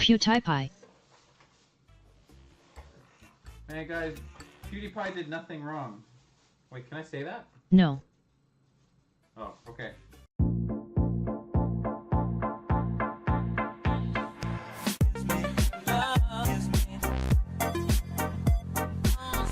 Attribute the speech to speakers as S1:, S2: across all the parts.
S1: PewDiePie.
S2: Hey guys, PewDiePie did nothing wrong. Wait, can I say that?
S1: No.
S2: Oh, okay.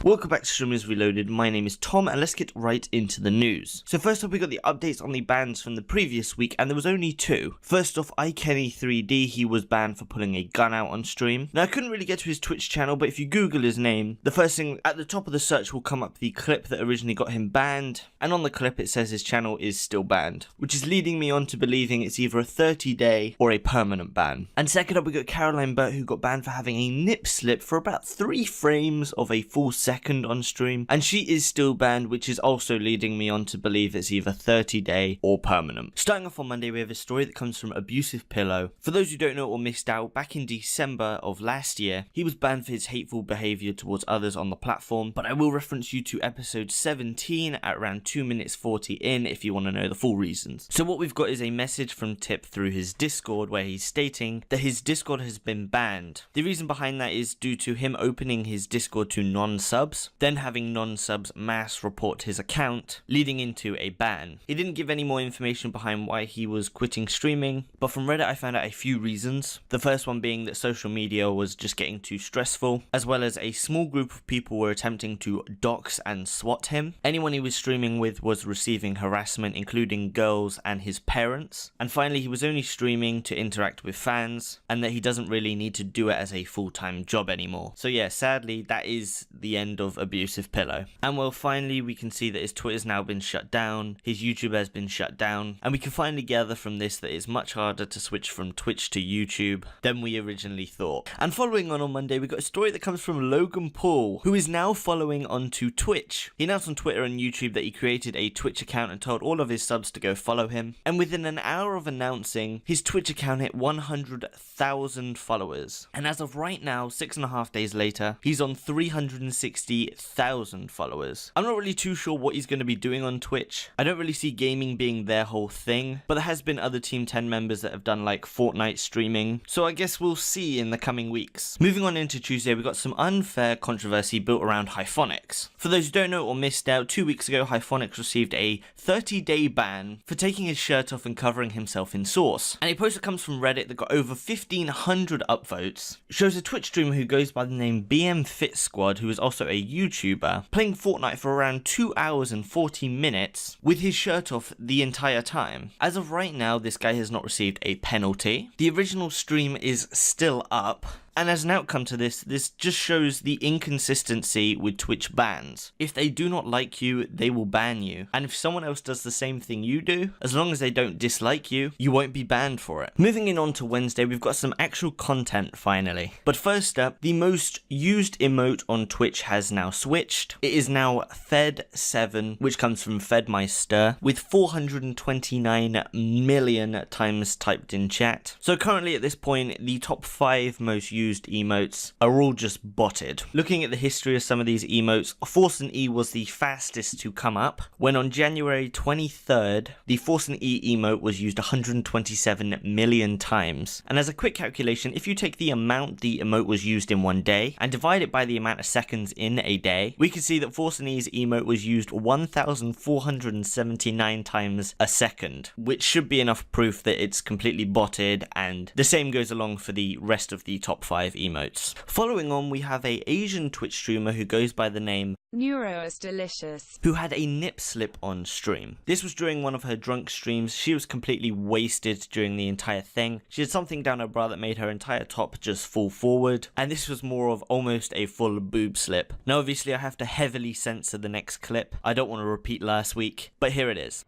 S3: Welcome back to Streamers Reloaded. My name is Tom and let's get right into the news. So first up we got the updates on the bans from the previous week and there was only two. First off, iKenny3D, he was banned for pulling a gun out on stream. Now I couldn't really get to his Twitch channel, but if you Google his name, the first thing at the top of the search will come up the clip that originally got him banned, and on the clip it says his channel is still banned, which is leading me on to believing it's either a 30-day or a permanent ban. And second up we got Caroline Burt, who got banned for having a nip slip for about 3 frames of a full second on stream, and she is still banned, which is also leading me on to believe it's either 30-day or permanent. Starting off on Monday, we have a story that comes from Abusive Pillow. For those who don't know or missed out, back in December of last year, he was banned for his hateful behaviour towards others on the platform, but I will reference you to episode 17 at around 2 minutes 40 in if you want to know the full reasons. So what we've got is a message from Tip through his Discord where he's stating that his Discord has been banned. The reason behind that is due to him opening his Discord to non-subs, then having non-subs mass report his account, leading into a ban. He didn't give any more information behind why he was quitting streaming, but from Reddit I found out a few reasons. The first one being that social media was just getting too stressful, as well as a small group of people were attempting to dox and swat him. Anyone he was streaming with was receiving harassment, including girls and his parents. And finally, he was only streaming to interact with fans, and that he doesn't really need to do it as a full-time job anymore. So yeah, sadly, that is the end of Abusive Pillow. And well, finally we can see that his Twitter's now been shut down, his YouTube has been shut down, and we can finally gather from this that it's much harder to switch from Twitch to YouTube than we originally thought. And following on Monday, we got a story that comes from Logan Paul, who is now following onto Twitch. He announced on Twitter and YouTube that he created a Twitch account and told all of his subs to go follow him, and within an hour of announcing, his Twitch account hit 100,000 followers. And as of right now, 6.5 days later, he's on 360,000 followers. I'm not really too sure what he's going to be doing on Twitch. I don't really see gaming being their whole thing, but there has been other Team 10 members that have done like Fortnite streaming, so I guess we'll see in the coming weeks. Moving on into Tuesday, we got some unfair controversy built around Hyphonics. For those who don't know or missed out, 2 weeks ago Hyphonics received a 30-day ban for taking his shirt off and covering himself in sauce. And a post that comes from Reddit that got over 1,500 upvotes shows a Twitch streamer who goes by the name BM Fit Squad, who is also a YouTuber, playing Fortnite for around 2 hours and 40 minutes with his shirt off the entire time. As of right now, this guy has not received a penalty. The original stream is still up. And as an outcome to this just shows the inconsistency with Twitch bans. If they do not like you, they will ban you. And if someone else does the same thing you do, as long as they don't dislike you, you won't be banned for it. Moving in on to Wednesday, we've got some actual content finally. But first up, the most used emote on Twitch has now switched. It is now Fed7, which comes from Fedmeister, with 429 million times typed in chat. So currently at this point, the top 5 most used emotes are all just botted. Looking at the history of some of these emotes, ForsenE was the fastest to come up, when on January 23rd, the ForsenE emote was used 127 million times. And as a quick calculation, if you take the amount the emote was used in one day and divide it by the amount of seconds in a day, we can see that ForsenE's emote was used 1,479 times a second, which should be enough proof that it's completely botted, and the same goes along for the rest of the top 5 emotes. Following on, we have a Asian Twitch streamer who goes by the name
S4: Neuro is delicious,
S3: who had a nip slip on stream. This was during one of her drunk streams. She was completely wasted during the entire thing. She had something down her bra that made her entire top just fall forward, and this was more of almost a full boob slip. Now obviously I have to heavily censor the next clip. I don't want to repeat last week, but here it is.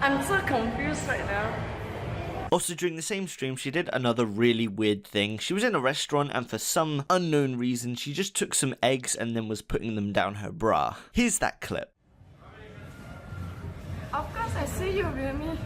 S4: I'm so confused right now.
S3: Also, during the same stream, she did another really weird thing. She was in a restaurant and for some unknown reason, she just took some eggs and then was putting them down her bra. Here's that clip.
S4: Of course I see you, Rumi.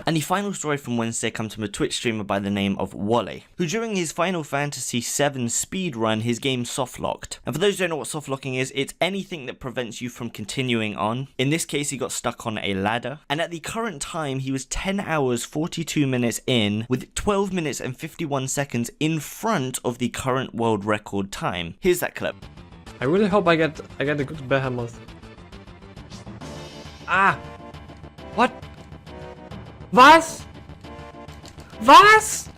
S3: And the final story from Wednesday comes from a Twitch streamer by the name of Wally, who during his Final Fantasy VII speedrun, his game softlocked. And for those who don't know what softlocking is, it's anything that prevents you from continuing on. In this case, he got stuck on a ladder, and at the current time, he was 10 hours 42 minutes in, with 12 minutes and 51 seconds in front of the current world record time. Here's that clip.
S1: I really hope I get a good behemoth. Ah! What? Was? Was?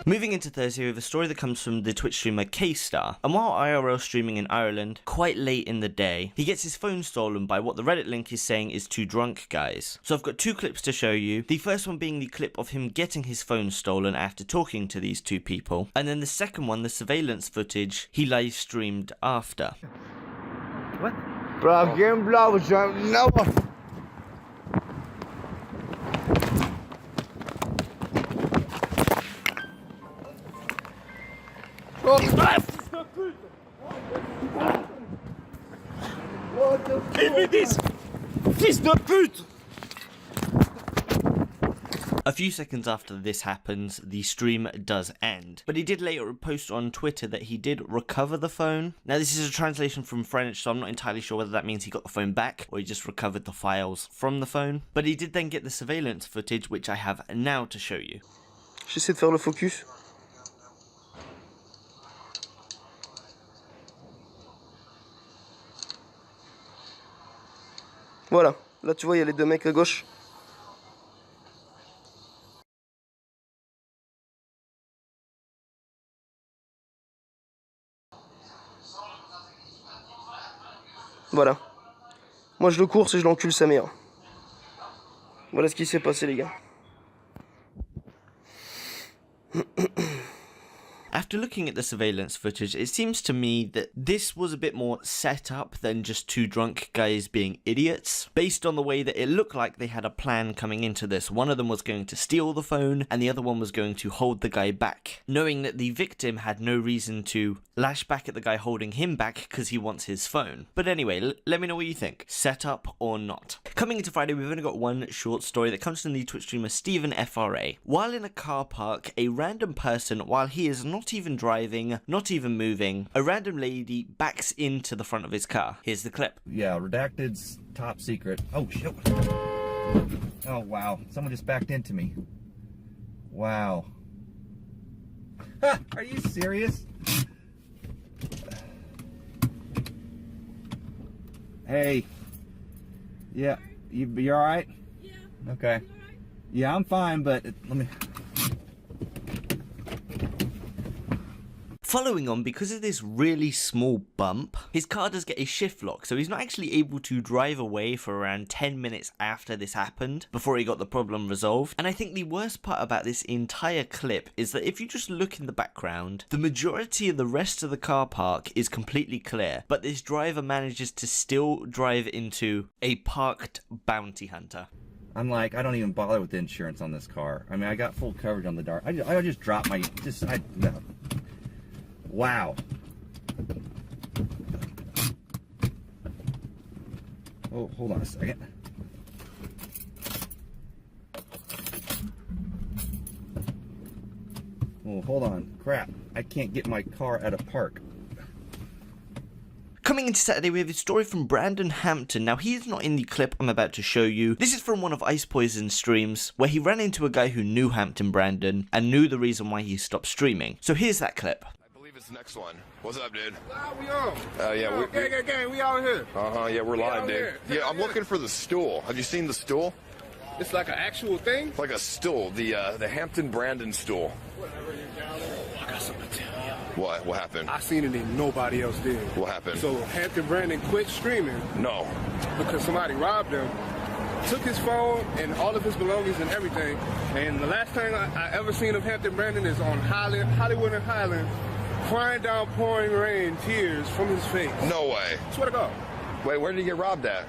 S3: Moving into Thursday, we have a story that comes from the Twitch streamer K-Star, and while IRL streaming in Ireland, quite late in the day, he gets his phone stolen by what the Reddit link is saying is two drunk guys. So I've got two clips to show you, the first one being the clip of him getting his phone stolen after talking to these two people, and then the second one, the surveillance footage he live streamed after.
S2: What?
S5: Bro, geen blauwe jump, no. Fils de pute!
S3: A few seconds after this happens, the stream does end, but he did later post on Twitter that he did recover the phone. Now this is a translation from French, so I'm not entirely sure whether that means he got the phone back or he just recovered the files from the phone, but he did then get the surveillance footage, which I have now to show you.
S5: J'essaie de faire le focus. Voilà, là tu vois il y a les deux mecs à gauche. Voilà. Moi je le course et je l'encule sa mère. Voilà ce qui s'est passé les gars.
S3: After looking at the surveillance footage, it seems to me that this was a bit more set up than just two drunk guys being idiots, based on the way that it looked like they had a plan coming into this. One of them was going to steal the phone, and the other one was going to hold the guy back, knowing that the victim had no reason to lash back at the guy holding him back because he wants his phone. But anyway, let me know what you think. Set up or not? Coming into Friday, we've only got one short story that comes from the Twitch streamer Steven FRA. While in a car park, a random person, while he is not even driving, not even moving, a random lady backs into the front of his car. Here's the clip.
S6: Yeah, redacted's top secret. Oh, shit. Oh, wow. Someone just backed into me. Wow. Are you serious? Hey. Yeah, you all right? Yeah. Okay. Yeah, I'm fine, but let me...
S3: Following on, because of this really small bump, his car does get a shift lock, so he's not actually able to drive away for around 10 minutes after this happened, before he got the problem resolved. And I think the worst part about this entire clip is that if you just look in the background, the majority of the rest of the car park is completely clear, but this driver manages to still drive into a parked bounty hunter.
S6: I'm like, I don't even bother with the insurance on this car. I mean, I got full coverage on the dark. I just dropped my, no. Wow. Oh, hold on a second. Oh, hold on. Crap. I can't get my car at a park.
S3: Coming into Saturday, we have a story from Brandon Hampton. Now, he is not in the clip I'm about to show you. This is from one of Ice Poison's streams, where he ran into a guy who knew Hampton Brandon and knew the reason why he stopped streaming. So here's that clip.
S7: It's the next one. What's up, dude?
S8: We on.
S7: Yeah,
S8: Gang, we out here.
S7: Yeah, we're live, dude.
S8: Here.
S7: Yeah, I'm looking for the stool. Have you seen the stool?
S8: It's like an actual thing?
S7: It's like a stool, the Hampton Brandon stool.
S8: I got something to tell you.
S7: What happened?
S8: I seen it and nobody else did.
S7: What happened?
S8: So Hampton Brandon quit streaming.
S7: No.
S8: Because somebody robbed him, took his phone and all of his belongings and everything. And the last thing I ever seen of Hampton Brandon is on Hollywood and Highland, crying down, pouring rain, tears from his face.
S7: No way.
S8: Swear to God.
S7: Wait, where did he get robbed at?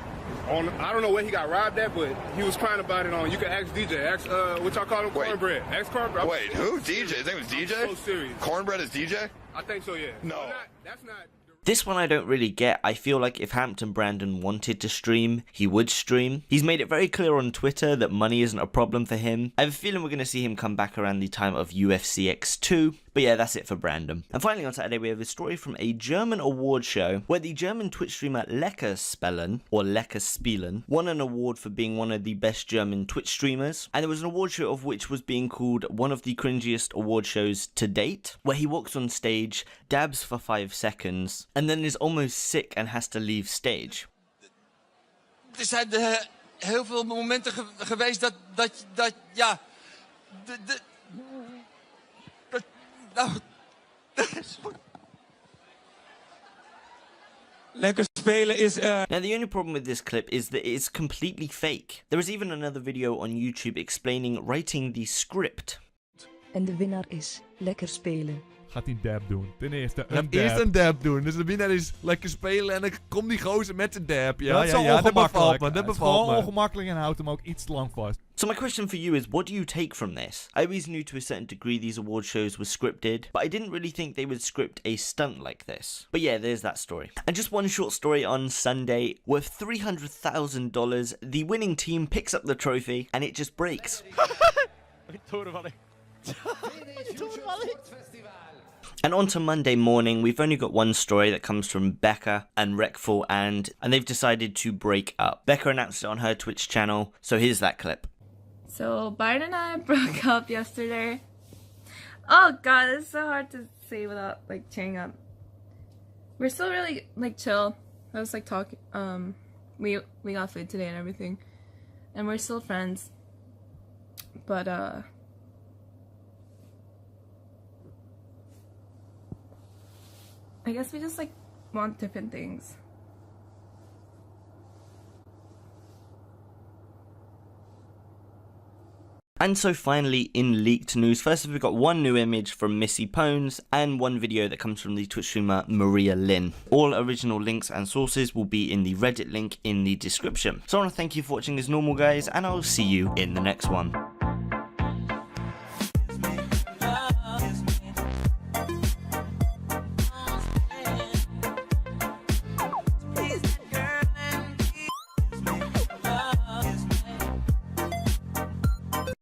S8: I don't know where he got robbed at, but he was crying about it on. You can ask DJ. Ask what y'all call him,
S7: Wait.
S8: Cornbread. Ask Cornbread.
S7: Wait, who? DJ? His name was DJ?
S8: I'm so serious.
S7: Cornbread is DJ?
S8: I think so, yeah.
S7: No.
S8: That's not.
S3: This one I don't really get. I feel like if Hampton Brandon wanted to stream, he would stream. He's made it very clear on Twitter that money isn't a problem for him. I have a feeling we're going to see him come back around the time of UFC X2. But yeah, that's it for Brandon. And finally on Saturday, we have a story from a German award show where the German Twitch streamer Leckerspelen, or Leckerspielen, won an award for being one of the best German Twitch streamers. And there was an award show of which was being called one of the cringiest award shows to date, where he walks on stage, dabs for 5 seconds, and then is almost sick and has to leave stage.
S9: Er zijn heel veel momenten geweest dat ja,
S10: Lekker spelen is
S3: Now the only problem with this clip is that it's completely fake. There is even another video on YouTube explaining writing the script.
S11: En de winnaar is Lekker spelen.
S12: Gaat hij een dab doen? Ten eerste een
S13: Gaat
S12: dab.
S13: eerst een dab doen. Dus de winnaar is lekker spelen en dan komt die gozer met zijn dab. Ja,
S12: dat is
S13: ja,
S12: wel
S13: dat bevalt
S12: ongemakkelijk.
S13: me. Dat
S12: Het is
S13: bevalt
S12: gewoon
S13: me.
S12: ongemakkelijk en houdt hem ook iets te lang vast.
S3: So my question for you is, what do you take from this? I always knew to a certain degree these award shows were scripted, but I didn't really think they would script a stunt like this. But yeah, there's that story. And just one short story on Sunday, worth $300,000, the winning team picks up the trophy and it just breaks. And on to Monday morning, we've only got one story that comes from Becka and Reckful, and they've decided to break up. Becka announced it on her Twitch channel, so here's that clip.
S14: So Byron and I broke up yesterday. Oh god, it's so hard to say without like tearing up. We're still really like chill. I was like talking. We got food today and everything, and we're still friends. But I guess we just like want different things.
S3: And so finally, in leaked news, first we've got one new image from Missy Pones and one video that comes from the Twitch streamer Maria Lynn. All original links and sources will be in the Reddit link in the description. So I want to thank you for watching as normal, guys, and I'll see you in the next one.